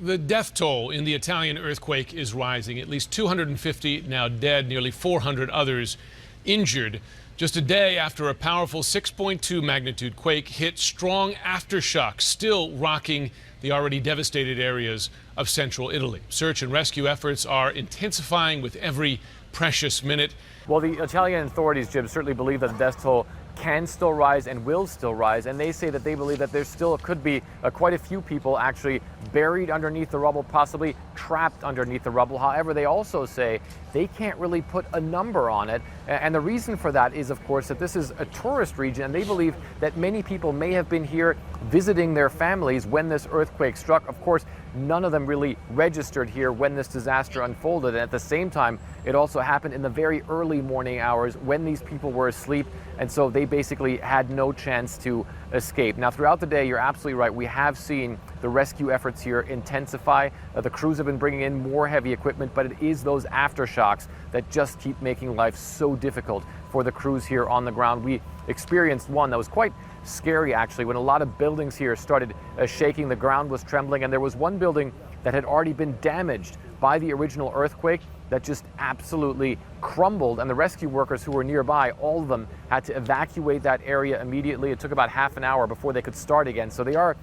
The death toll in the Italian earthquake is rising. At least 250 now dead, nearly 400 others injured. Just a day after a powerful 6.2 magnitude quake hit, strong aftershocks still rocking the already devastated areas of central Italy. Search and rescue efforts are intensifying with every precious minute. Well, the Italian authorities, Jim, certainly believe that the death toll can still rise and will still rise, and they say that they believe that there still could be quite a few people actually buried underneath the rubble, possibly trapped underneath the rubble. However, they also say they can't really put a number on it, and the reason for that is, of course, that this is a tourist region, and they believe that many people may have been here visiting their families when this earthquake struck. Of course, none of them really registered here when this disaster unfolded, and at the same time, it also happened in the very early morning hours when these people were asleep, and so they basically had no chance to escape. Now, throughout the day, you're absolutely right, we have seen the rescue efforts here intensify. The crews have been bringing in more heavy equipment, but it is those aftershocks that just keep making life so difficult for the crews here on the ground. We experienced one that was quite scary, actually, when a lot of buildings here started shaking, the ground was trembling, and there was one building that had already been damaged by the original earthquake that just absolutely crumbled, and the rescue workers who were nearby, all of them had to evacuate that area immediately. It took about half an hour before they could start again. So they are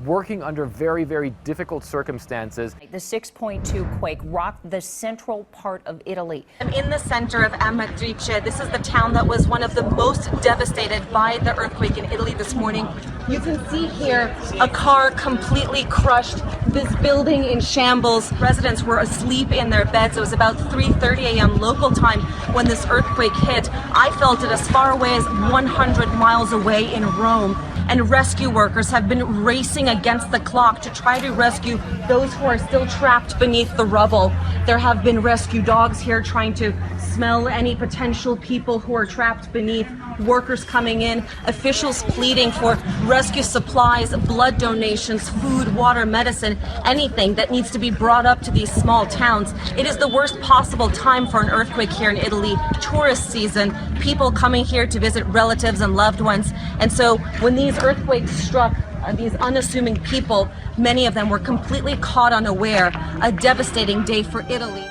working under very, very difficult circumstances. The 6.2 quake rocked the central part of Italy. I'm in the center of Amatrice. This is the town that was one of the most devastated by the earthquake in Italy this morning. You can see here a car completely crushed, this building in shambles. Residents were asleep in their beds. It was about 3:30 a.m. local time when this earthquake hit. I felt it as far away as 100 miles away in Rome. And rescue workers have been racing against the clock to try to rescue those who are still trapped beneath the rubble. There have been rescue dogs here trying to smell any potential people who are trapped beneath, workers coming in, officials pleading for rescue supplies, blood donations, food, water, medicine, anything that needs to be brought up to these small towns. It is the worst possible time for an earthquake here in Italy, tourist season, people coming here to visit relatives and loved ones. And so when these earthquakes struck, these unassuming people, many of them were completely caught unaware. A devastating day for Italy.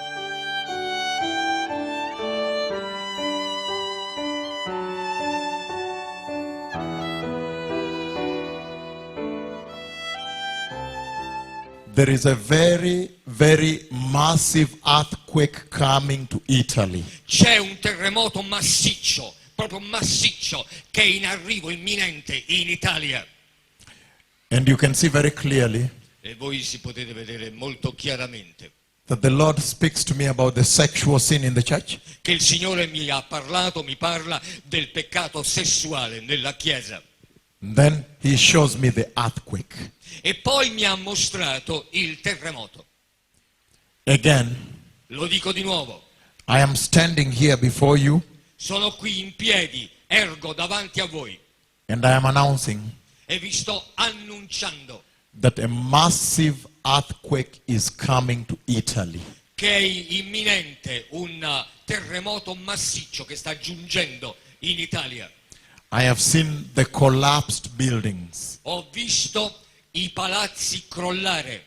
There is a very, very massive earthquake coming to Italy. C'è un terremoto massiccio, proprio massiccio, che è in arrivo imminente in Italia. And you can see very clearly E voi si potete vedere molto chiaramente that the Lord speaks to me about the sexual sin in the church. che il Signore mi parla del peccato sessuale nella Chiesa. Then he shows me the earthquake. E poi mi ha mostrato il terremoto. Again, Lo dico di nuovo, I am standing here before you sono qui in piedi, ergo davanti a voi and I am announcing e vi sto annunciando that a massive earthquake is coming to Italy. che è imminente un terremoto massiccio che sta giungendo in Italia. I have seen the collapsed buildings. Ho visto i palazzi crollare.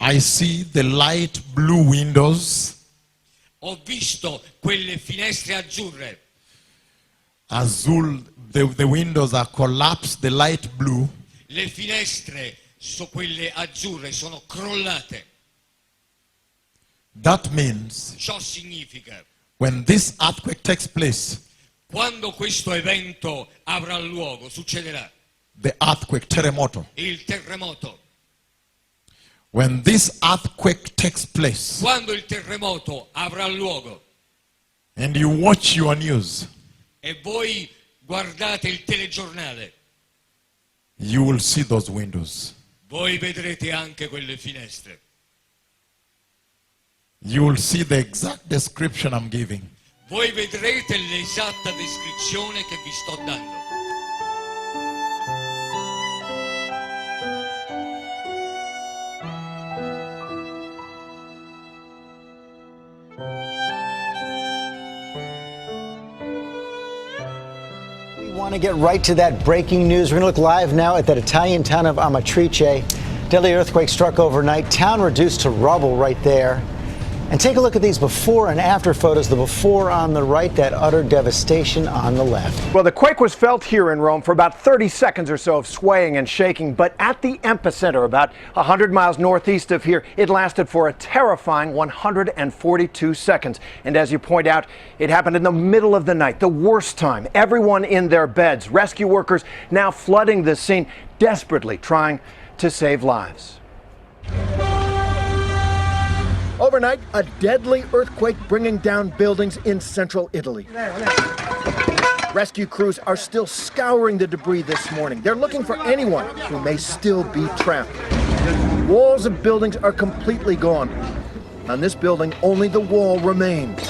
I see the light blue windows, Ho visto quelle finestre azzurre. the windows are collapsed, the light blue. Le finestre, quelle azzurre, sono crollate. That means Ciò significa, when this earthquake takes place, quando questo evento avrà luogo, succederà, the earthquake, terremoto. il terremoto. When this earthquake takes place Quando il terremoto avrà luogo and you watch your news, e voi guardate il telegiornale, you will see those windows. voi vedrete anche quelle finestre. You will see the exact description I'm giving. Voi vedrete l'esatta descrizione che vi sto dando. We want to get right to that breaking news. We're going to look live now at that Italian town of Amatrice Deadly earthquake struck overnight. Town reduced to rubble right there. And take a look at these before and after photos. The before on the right, that utter devastation on the left. Well, the quake was felt here in Rome for about 30 seconds or so of swaying and shaking, but at the epicenter, about 100 miles northeast of here, it lasted for a terrifying 142 seconds. And as you point out, it happened in the middle of the night, the worst time. Everyone in their beds. Rescue workers now flooding the scene, desperately trying to save lives. Overnight, a deadly earthquake bringing down buildings in central Italy. Rescue crews are still scouring the debris this morning. They're looking for anyone who may still be trapped. Walls of buildings are completely gone. On this building, only the wall remains.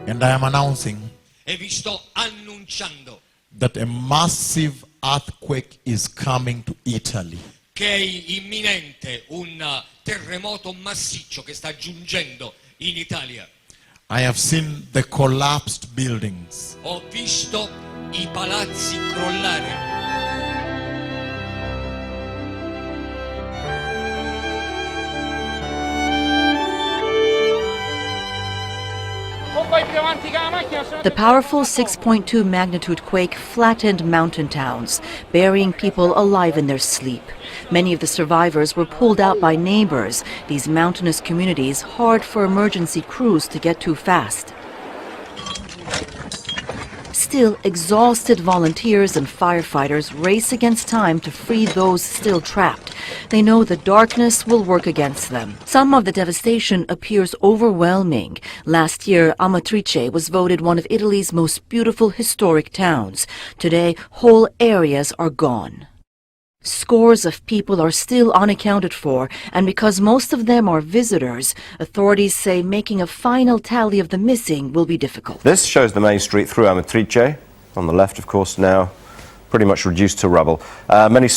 And I am announcing E vi sto annunciando that a massive earthquake is coming to Italy. che è imminente un terremoto massiccio che sta giungendo in Italia. I have seen the collapsed buildings. Ho visto i palazzi crollare. The powerful 6.2 magnitude quake flattened mountain towns, burying people alive in their sleep. Many of the survivors were pulled out by neighbors, these mountainous communities hard for emergency crews to get to fast. Still, exhausted volunteers and firefighters race against time to free those still trapped. They know the darkness will work against them. Some of the devastation appears overwhelming. Last year, Amatrice was voted one of Italy's most beautiful historic towns. Today, whole areas are gone. Scores of people are still unaccounted for, and because most of them are visitors, authorities say making a final tally of the missing will be difficult. This shows the main street through Amatrice, on the left, of course, now pretty much reduced to rubble. Many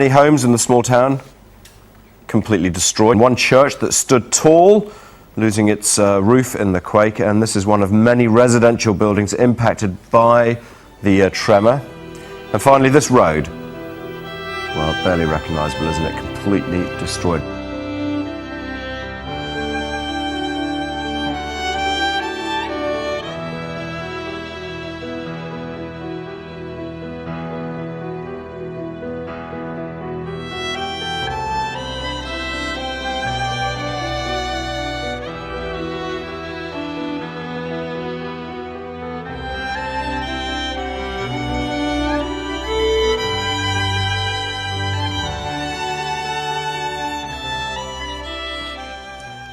homes in the small town completely destroyed. One church that stood tall, losing its roof in the quake, and this is one of many residential buildings impacted by the tremor. And finally, this road. Well, barely recognizable, isn't it? Completely destroyed.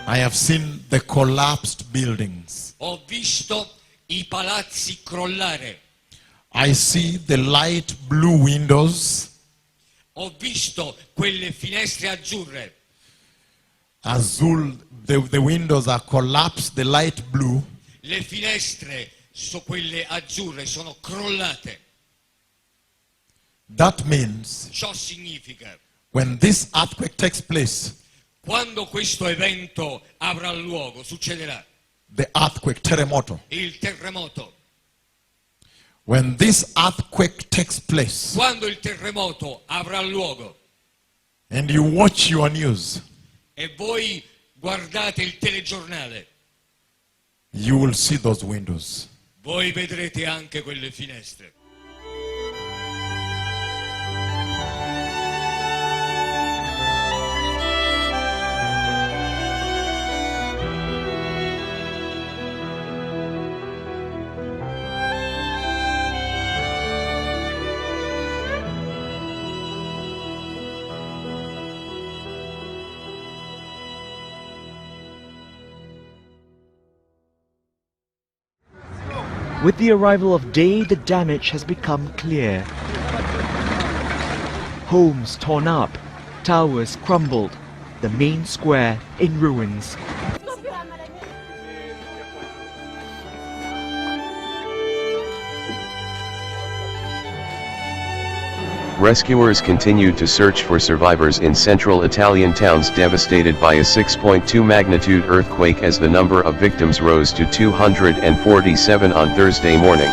I have seen the collapsed buildings. Ho visto i palazzi crollare. I see the light blue windows. Ho visto quelle finestre azzurre. Azul, the windows are collapsed, the light blue. Le finestre, quelle azzurre, sono crollate. That means Ciò significa, when this earthquake takes place, quando questo evento avrà luogo, succederà. the earthquake, terremoto. Il terremoto. When this earthquake takes place, Quando il terremoto avrà luogo and you watch your news, e voi guardate il telegiornale, you will see those windows. voi vedrete anche quelle finestre. With the arrival of day, the damage has become clear. Homes torn up, towers crumbled, the main square in ruins. Rescuers continued to search for survivors in central Italian towns devastated by a 6.2 magnitude earthquake as the number of victims rose to 247 on Thursday morning.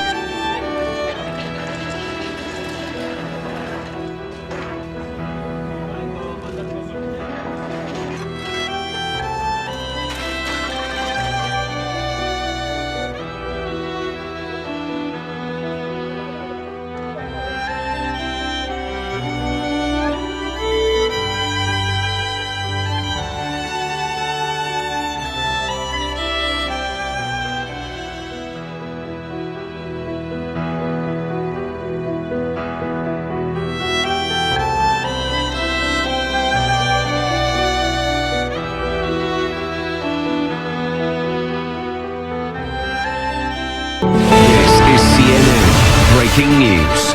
Breaking news.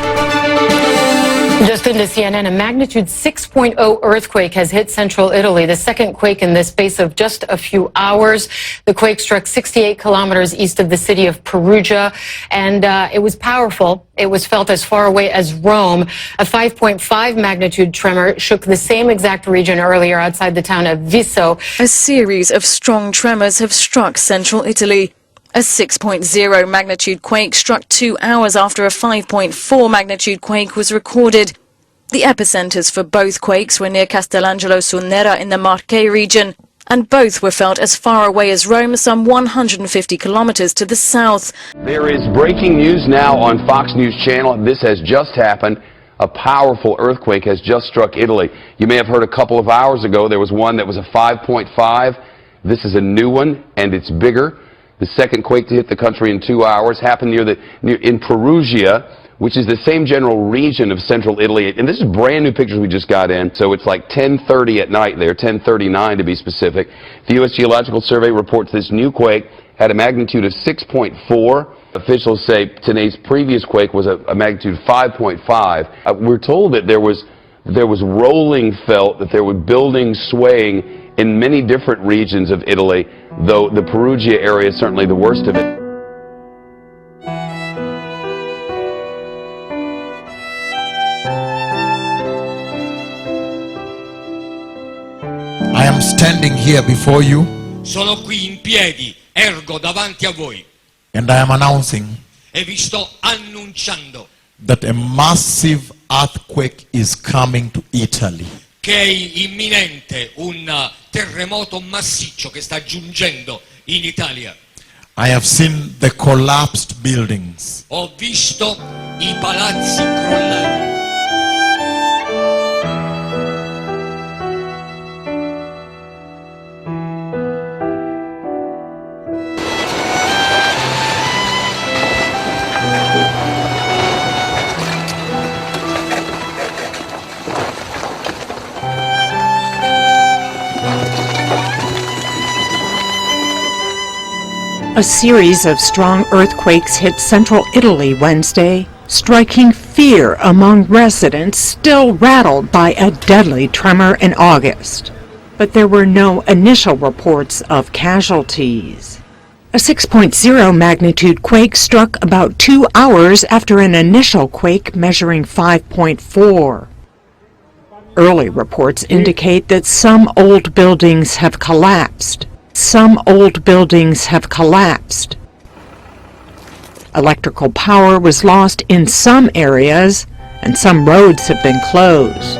Just into CNN, a magnitude 6.0 earthquake has hit central Italy, the second quake in the space of just a few hours. The quake struck 68 kilometers east of the city of Perugia, and it was powerful. It was felt as far away as Rome. A 5.5 magnitude tremor shook the same exact region earlier outside the town of Visso. A series of strong tremors have struck central Italy. A 6.0 magnitude quake struck 2 hours after a 5.4 magnitude quake was recorded. The epicenters for both quakes were near Castellangelo sul Nera in the Marche region, and both were felt as far away as Rome, some 150 kilometers to the south. There is breaking news now on Fox News Channel. This has just happened. A powerful earthquake has just struck Italy. You may have heard a couple of hours ago there was one that was a 5.5. This is a new one, and it's bigger. The second quake to hit the country in 2 hours happened in Perugia, which is the same general region of central Italy. And this is brand new pictures we just got in. So it's like 10:30 at night there, 10:39 to be specific. The U.S. Geological Survey reports this new quake had a magnitude of 6.4. Officials say today's previous quake was a magnitude 5.5. We're told that there was rolling felt, that there were buildings swaying in many different regions of Italy, though the Perugia area is certainly the worst of it. I am standing here before you. Sono qui in piedi, ergo davanti a voi. And I am announcing E vi sto annunciando that a massive earthquake is coming to Italy. che è imminente un terremoto massiccio che sta giungendo in Italia. I have seen the collapsed buildings. Ho visto i palazzi crollati. A series of strong earthquakes hit central Italy Wednesday, striking fear among residents still rattled by a deadly tremor in August. But there were no initial reports of casualties. A 6.0 magnitude quake struck about 2 hours after an initial quake measuring 5.4. Early reports indicate that some old buildings have collapsed. Electrical power was lost in some areas, and some roads have been closed.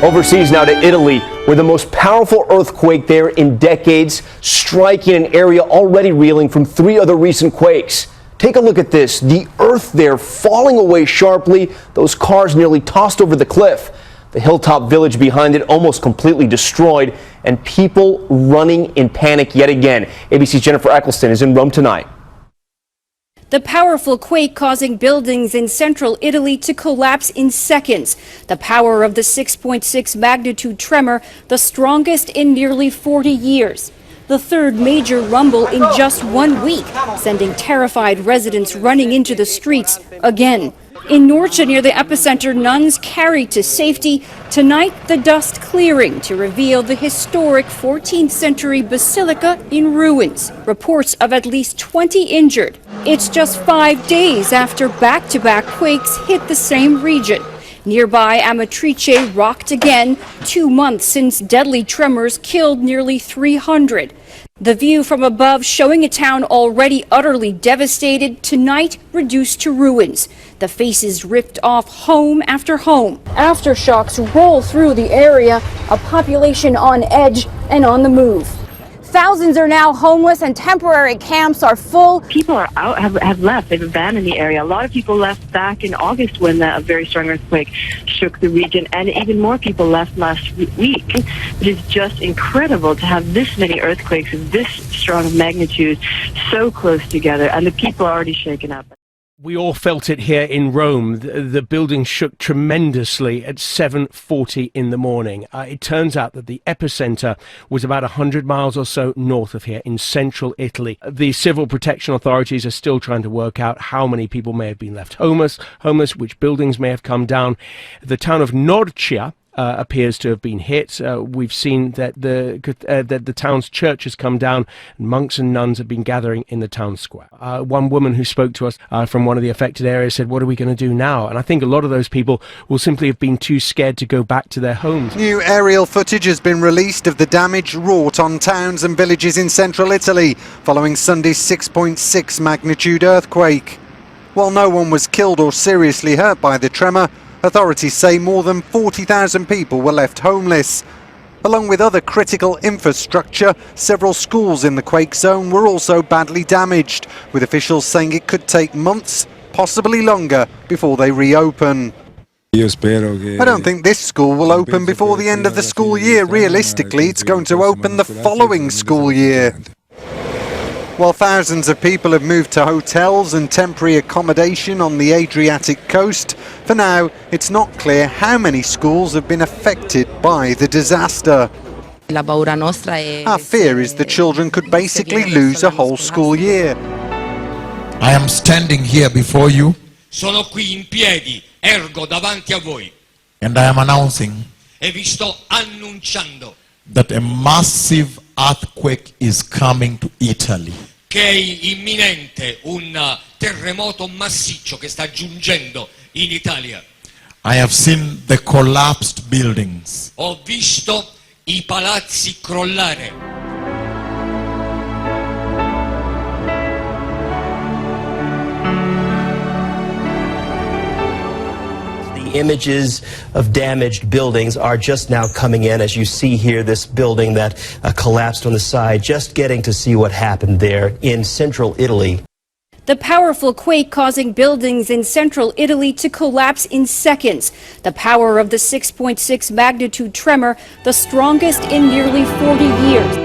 Overseas now to Italy, where the most powerful earthquake there in decades, striking an area already reeling from 3 other recent quakes. Take a look at this. The earth there falling away sharply, those cars nearly tossed over the cliff. The hilltop village behind it almost completely destroyed, and people running in panic yet again. ABC's Jennifer Eccleston is in Rome tonight. The powerful quake causing buildings in central Italy to collapse in seconds. The power of the 6.6 magnitude tremor, the strongest in nearly 40 years. The third major rumble in just 1 week, sending terrified residents running into the streets again. In Norcia, near the epicenter, nuns carried to safety. Tonight, the dust clearing to reveal the historic 14th century basilica in ruins. Reports of at least 20 injured. It's just 5 days after back-to-back quakes hit the same region. Nearby, Amatrice rocked again, 2 months since deadly tremors killed nearly 300. The view from above showing a town already utterly devastated, tonight reduced to ruins. The faces ripped off home after home. Aftershocks roll through the area, a population on edge and on the move. Thousands are now homeless and temporary camps are full. People are out, have left. They've abandoned the area. A lot of people left back in August when a very strong earthquake shook the region, and even more people left last week. It is just incredible to have this many earthquakes of this strong of magnitude so close together, and the people are already shaken up. We all felt it here in Rome. The building shook tremendously at 7:40 in the morning. It turns out that the epicenter was about 100 miles or so north of here in central Italy. The civil protection authorities are still trying to work out how many people may have been left homeless, which buildings may have come down. The town of Norcia appears to have been hit. We've seen that the town's church has come down, and monks and nuns have been gathering in the town square. One woman who spoke to us from one of the affected areas said, "What are we going to do now?" And I think a lot of those people will simply have been too scared to go back to their homes. New aerial footage has been released of the damage wrought on towns and villages in central Italy following Sunday's 6.6 magnitude earthquake. While no one was killed or seriously hurt by the tremor, authorities say more than 40,000 people were left homeless. Along with other critical infrastructure, several schools in the quake zone were also badly damaged, with officials saying it could take months, possibly longer, before they reopen. I don't think this school will open before the end of the school year. Realistically, it's going to open the following school year. While thousands of people have moved to hotels and temporary accommodation on the Adriatic coast, for now it's not clear how many schools have been affected by the disaster. Our fear is the children could basically lose a whole school year. I am standing here before you. Sono qui in piedi, ergo davanti a voi. And I am announcing E vi sto annunciando that a massive earthquake is coming to Italy. che è imminente un terremoto massiccio che sta giungendo in Italia. I have seen the collapsed buildings. Ho visto i palazzi crollare. Images of damaged buildings are just now coming in. As you see here, this building that collapsed on the side, just getting to see what happened there in central Italy. The powerful quake causing buildings in central Italy to collapse in seconds. The power of the 6.6 magnitude tremor, the strongest in nearly 40 years.